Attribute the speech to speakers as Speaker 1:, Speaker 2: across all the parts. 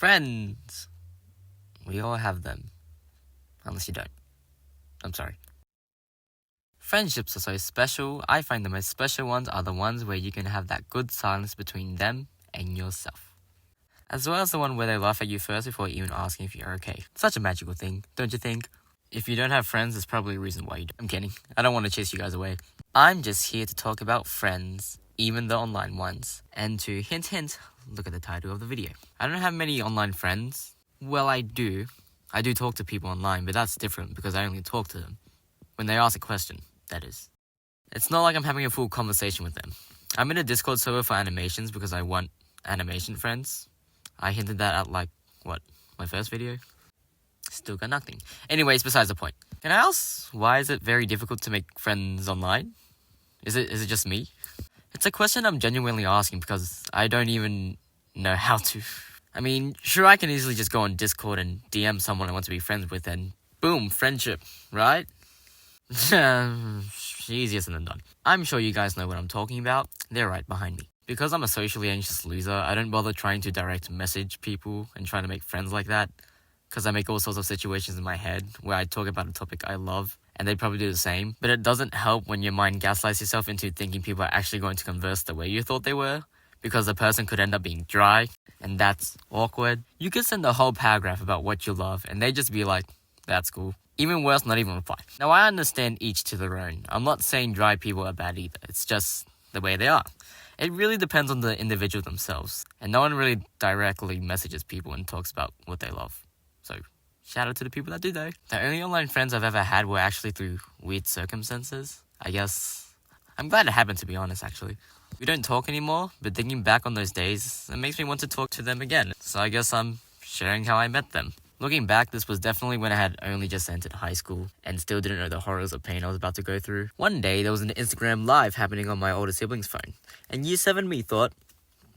Speaker 1: Friends! We all have them. Unless you don't. I'm sorry. Friendships are so special. I find the most special ones are the ones where you can have that good silence between them and yourself. As well as the one where they laugh at you first before even asking if you're okay. Such a magical thing, don't you think? If you don't have friends, there's probably a reason why you don't. I'm kidding. I don't want to chase you guys away. I'm just here to talk about friends, even the online ones. And to hint, look at the title of the video. I don't have many online friends. Well, I do. I do talk to people online, but that's different because I only talk to them when they ask a question, that is. It's not like I'm having a full conversation with them. I'm in a Discord server for animations because I want animation friends. I hinted that at my first video? Still got nothing. Anyways, besides the point. Can I ask, why is it very difficult to make friends online? Is it just me? It's a question I'm genuinely asking because I don't even know how to. I mean, sure, I can easily just go on Discord and DM someone I want to be friends with and boom, friendship, right? Easier said than done. I'm sure you guys know what I'm talking about. They're right behind me. Because I'm a socially anxious loser, I don't bother trying to direct message people and trying to make friends like that. Because I make all sorts of situations in my head where I talk about a topic I love, and they probably do the same. But it doesn't help when your mind gaslights yourself into thinking people are actually going to converse the way you thought they were, because the person could end up being dry, and that's awkward. You could send a whole paragraph about what you love, and they just be like, that's cool. Even worse, not even reply. Now, I understand each to their own. I'm not saying dry people are bad either. It's just the way they are. It really depends on the individual themselves, and no one really directly messages people and talks about what they love. So, shout out to the people that do though. The only online friends I've ever had were actually through weird circumstances. I guess I'm glad it happened, to be honest, actually. We don't talk anymore, but thinking back on those days, it makes me want to talk to them again. So I guess I'm sharing how I met them. Looking back, this was definitely when I had only just entered high school and still didn't know the horrors of pain I was about to go through. One day, there was an Instagram live happening on my older sibling's phone, and Year 7 me thought,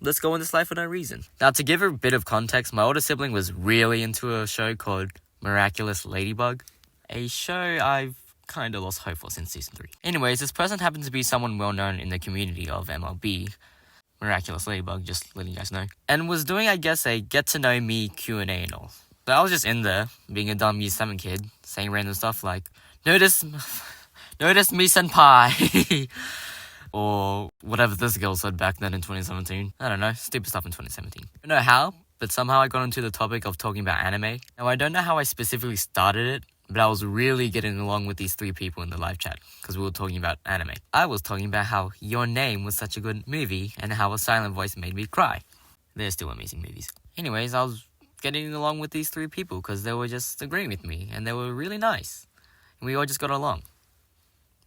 Speaker 1: let's go on this live for no reason. Now, to give a bit of context, my older sibling was really into a show called Miraculous Ladybug, a show I've kind of lost hope for since season 3. Anyways, this person happened to be someone well known in the community of MLB, Miraculous Ladybug, just letting you guys know, and was doing, I guess, a get-to-know me Q&A and all. So I was just in there, being a dumb Year 7 kid, saying random stuff like, Notice me, senpai! Or whatever this girl said back then in 2017. I don't know, stupid stuff in 2017. I don't know how, but somehow I got into the topic of talking about anime. Now, I don't know how I specifically started it, but I was really getting along with these 3 people in the live chat, because we were talking about anime. I was talking about how Your Name was such a good movie, and how A Silent Voice made me cry. They're still amazing movies. Anyways, I was getting along with these 3 people, because they were just agreeing with me, and they were really nice. And we all just got along.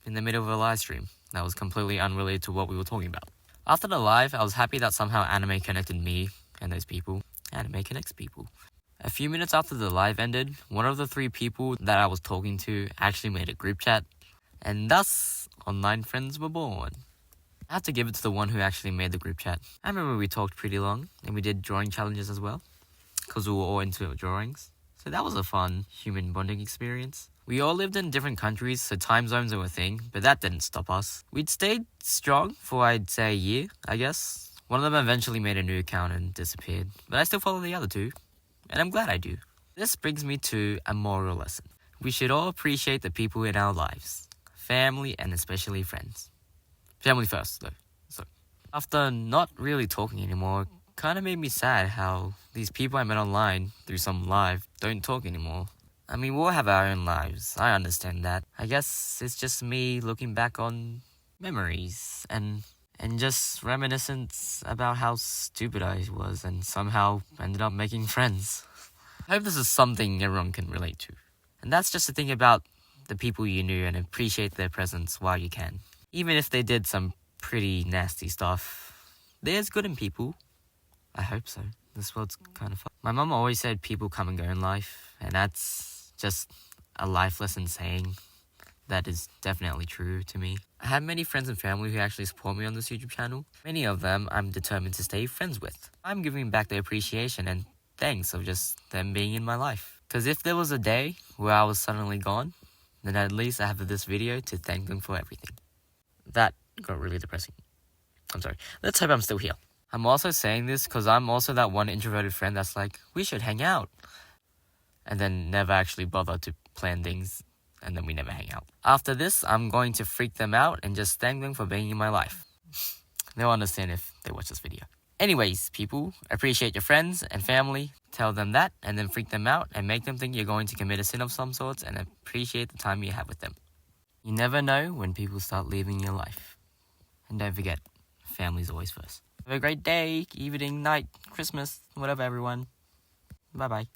Speaker 1: In the middle of a live stream that was completely unrelated to what we were talking about. After the live, I was happy that somehow anime connected me and those people. Anime connects people. A few minutes after the live ended, one of the 3 people that I was talking to actually made a group chat, and thus, online friends were born. I have to give it to the one who actually made the group chat. I remember we talked pretty long, and we did drawing challenges as well, because we were all into drawings. So that was a fun human bonding experience. We all lived in different countries, so time zones were a thing, but that didn't stop us. We'd stayed strong for, I'd say, a year, I guess. One of them eventually made a new account and disappeared, but I still follow the other 2, and I'm glad I do. This brings me to a moral lesson. We should all appreciate the people in our lives. Family and especially friends. Family first, though. So, after not really talking anymore, kind of made me sad how these people I met online through some live don't talk anymore. I mean, we'll have our own lives. I understand that. I guess it's just me looking back on memories and just reminiscence about how stupid I was and somehow ended up making friends. I hope this is something everyone can relate to. And that's just to think about the people you knew and appreciate their presence while you can. Even if they did some pretty nasty stuff, there's good in people. I hope so. This world's kind of fun. My mum always said people come and go in life, and that's just a life lesson saying that is definitely true to me. I have many friends and family who actually support me on this YouTube channel. Many of them I'm determined to stay friends with. I'm giving back their appreciation and thanks of just them being in my life. Because if there was a day where I was suddenly gone, then at least I have this video to thank them for everything. That got really depressing. I'm sorry. Let's hope I'm still here. I'm also saying this because I'm also that one introverted friend that's like, we should hang out. And then never actually bother to plan things, and then we never hang out. After this, I'm going to freak them out and just thank them for being in my life. They'll understand if they watch this video. Anyways, people, appreciate your friends and family. Tell them that, and then freak them out and make them think you're going to commit a sin of some sorts, and appreciate the time you have with them. You never know when people start leaving your life. And don't forget, family's always first. Have a great day, evening, night, Christmas, whatever, everyone. Bye-bye.